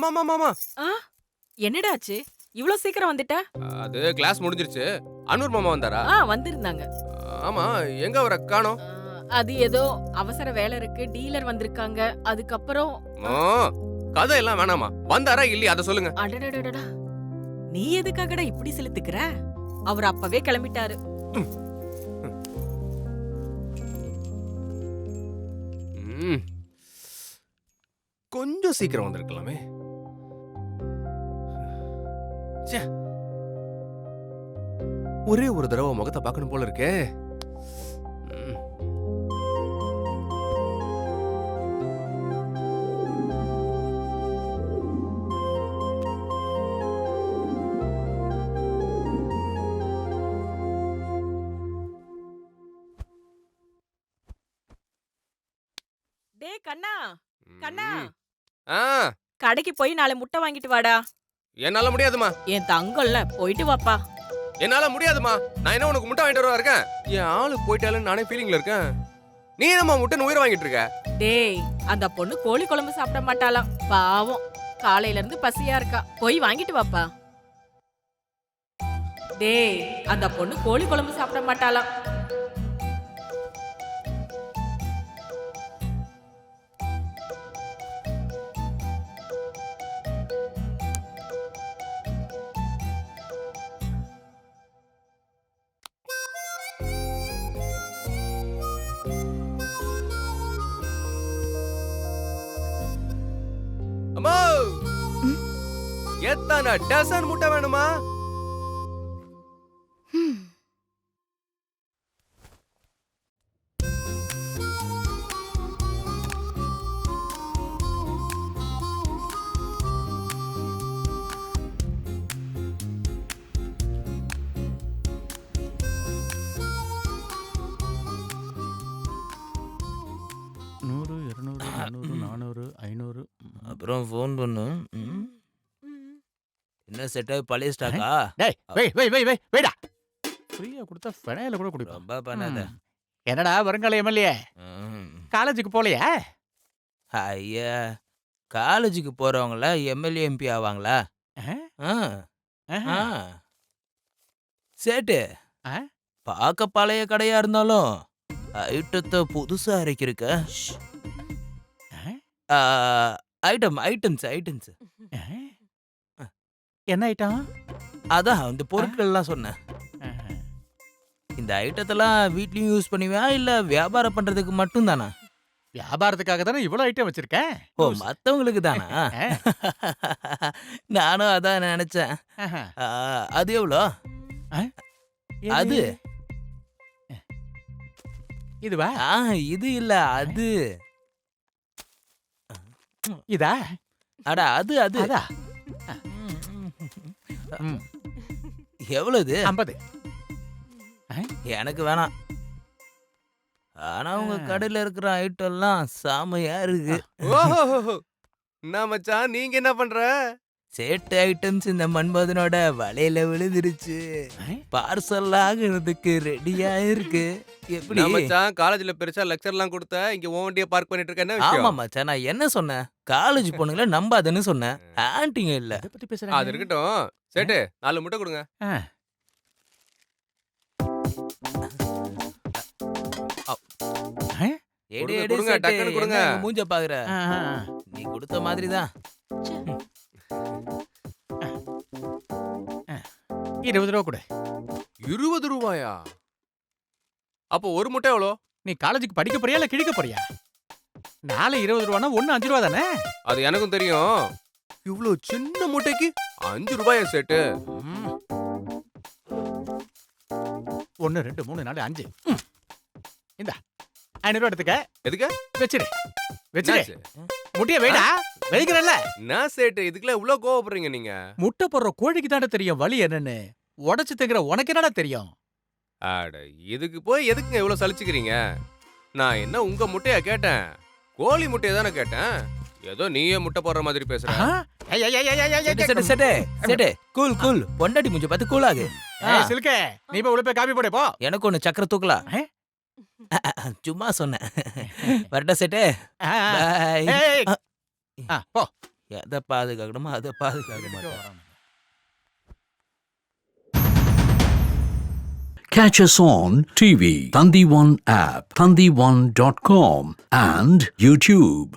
ஆமா ஆமா ஆமா. ஆ என்னடா ஆச்சு? இவ்ளோ சீக்கிரம் வந்துட்ட? அது கிளாஸ் முடிஞ்சிருச்சு. அனூர் மாமா வந்தாரா? வந்திருந்தாங்க. ஆமா. எங்க அவர காணோம்? ஆ, அது ஏதோ அவசர வேலை இருக்கு, டீலர் வந்திருக்காங்க. அதுக்கப்புறம் ஓ, கதை எல்லாம் வேணாமா? வந்தாரா இல்லையா அத சொல்லுங்க. அடடடடடா. நீ எதுக்காகடா இப்படி செலுத்துக்கிற? அவர் அப்பவே கிளம்பிட்டாரு. ம். கொஞ்சம் சீக்கிரம் வந்திருக்கலாமே. ச்சே. ஒரே ஒரு தடவை முகத்தை பார்க்கணும் போல இருக்கே. ம். டேய் கண்ணா, கண்ணா. ம். ஆ, கடைக்கு போய் 4 முட்டை வாங்கிட்டு வாடா. என்னால முடியாதுமா. என் தங்கம்ல போயிட்டு வாப்பா. என்னால முடியாதுமா. நான் என்ன உனக்கு முட்டை வாங்கிட்டு வரவா இருக்கேன்? என் ஆளு போயிட்டாலும் நானே ஃபீலிங்ல இருக்கேன். நீ என்னம்மா முட்டைன்னு உயிரை வாங்கிட்டு இருக்க? டேய், அந்த பொண்ணு கோழி குழம்பு சாப்பிட மாட்டாளாம். பாவம். காலையில இருந்து பசியா இருக்கா. போய் வாங்கிட்டு வாப்பா. டேய், அந்த பொண்ணு கோழி குழம்பு சாப்பிட மாட்டாளாம். அம்மா, எத்தனை டசன் முட்டை வேணுமா? நூறு, 200, 300, 400, 500. அப்புறம் ஃபோன் பண்ணு. ம். என்ன செட்டாகி பழைய ஸ்டாக்கா? டேய், வெய்டா. ஃப்ரீயா கொடுத்தா ஃபெனாயில கூட குடிப்போம். ரொம்ப பண்ணாத. என்னடா வருங்கால எம்எல்ஏ ம். காலேஜுக்கு போலையா? ஐயா, காலேஜுக்கு போறவங்கள எம்எல்ஏ எம்பி ஆவாங்களா? ஆ, ஆ. சேட்டு, ஆ? பார்க்க பழைய கடையா இருந்தாலும் ஐட்டத்தை புதுசா இறக்கிருக்க. ஆ, ஐட்டம்ஸ். என்ன ஐட்டம்? அதான் இந்த பொருட்கள்லாம் சொன்னேன். இந்த ஐட்டத்தெல்லாம் வீட்லயும் யூஸ் பண்ணுவியா இல்ல வியாபாரம் பண்றதுக்கு மட்டும் தானா? வியாபாரத்துக்காக தானே இவ்வளவு ஐட்டம் வச்சிருக்கேன். ஓ, மத்தவங்களுக்கு தானா? நானும் அதான் நினைச்சேன். ஆஹா. அது எவ்வளோ? அது இதுவா? இது இல்ல, அது. இதா? அட, அது அதா? ம், எவ்வளவு? 50. எனக்கு வேணாம். ஆனா உங்க கடையில இருக்கிற ஐட்டம் எல்லாம் செமையா இருக்கு. ஓஹோ, என்ன மச்சான் நீங்க என்ன பண்ற? சேட்டு ஐட்டம்ஸ் இந்த மன்மதனோட வலையில விழுந்துருச்சு. பார்சல் ஆகுறதுக்கு ரெடியா இருக்கு. எப்படி என்ன மச்சான் காலேஜ்ல பெருசா லெக்சர்லாம் கொடுத்த, இங்க உன் வண்டியை பார்க் பண்ணிட்டு இருக்க, என்ன ஆமா விஷயம்? மச்சான், நான் என்ன சொன்னேன்? காலேஜ் பொண்ணுங்கள நம்பாதன்னு சொன்னேன். ஆன்ட்டிங்க இல்ல. எதை பத்தி பேசுறாங்க? அது இருக்கட்டும். சேட்டு 4 முட்டை கொடுங்க. ஆ. ஆ? எடு கொடுங்க, எடு கொடுங்க, சேட்டு, டக்குனு கொடுங்க. என்ன மூஞ்ச பாக்குற? ஆ, ஆ, ஆ. நீ கொடுத்த மாதிரிதான். 20 ரூபா கொடு. 20 ரூபாயா? அப்போ ஒரு முட்டை எவ்வளோ? நீ காலேஜுக்கு படிக்க போறியா இல்ல கிழிக்க போறியா? நாளை 20 ரூபானா ஒன்னு 5 ரூபா தானே? அது எனக்கும் தெரியும். இவ்ளோ சின்ன முட்டைக்கு 5 ரூபாயா சேட்டு? 1 2 3 4 5. இந்தா 500 ரூபா எடுத்துக்க. எதுக்கு? வச்சிரு. என்னாச்சு? முட்டைய வைடா. வைக்கிறல்ல. என்ன சேட்டு இதுக்குள்ள இவ்ளோ கோவப்படுறீங்க நீங்க? முட்டை போடுற கோழிக்கு தானே தெரியும் வலி என்னன்னு. உடைச்சு திங்கிற உனக்கு என்னடா தெரியும்? அட, இதுக்கு போய் எதுக்குங்க இவ்ளோ சலிச்சுக்கிறீங்க? நான் என்ன உங்க முட்டையா கேட்டேன்? கோழி முட்டையை தானே கேட்டேன். ஏதோ நீயே முட்டை போடுற மாதிரி பேசுற. சேட்டு, கூல். பொண்டாட்டி மூஞ்ச பார்த்து கூல் ஆகு. சில்கே, நீ போய் உள்ள போய் காபி போடு போ. எனக்கு ஒண்ணு சக்கரை தூக்கலாம். சும்மா சொன்னேன். வரட்டா சேட்டு? ஆ, ஆ. பாய். ஏய். போ. எதை பாதுகாக்கணுமோ அதை பாதுகாக்க மாட்டேன். Catch us on TV, Thandivan app, thandivan.com and YouTube.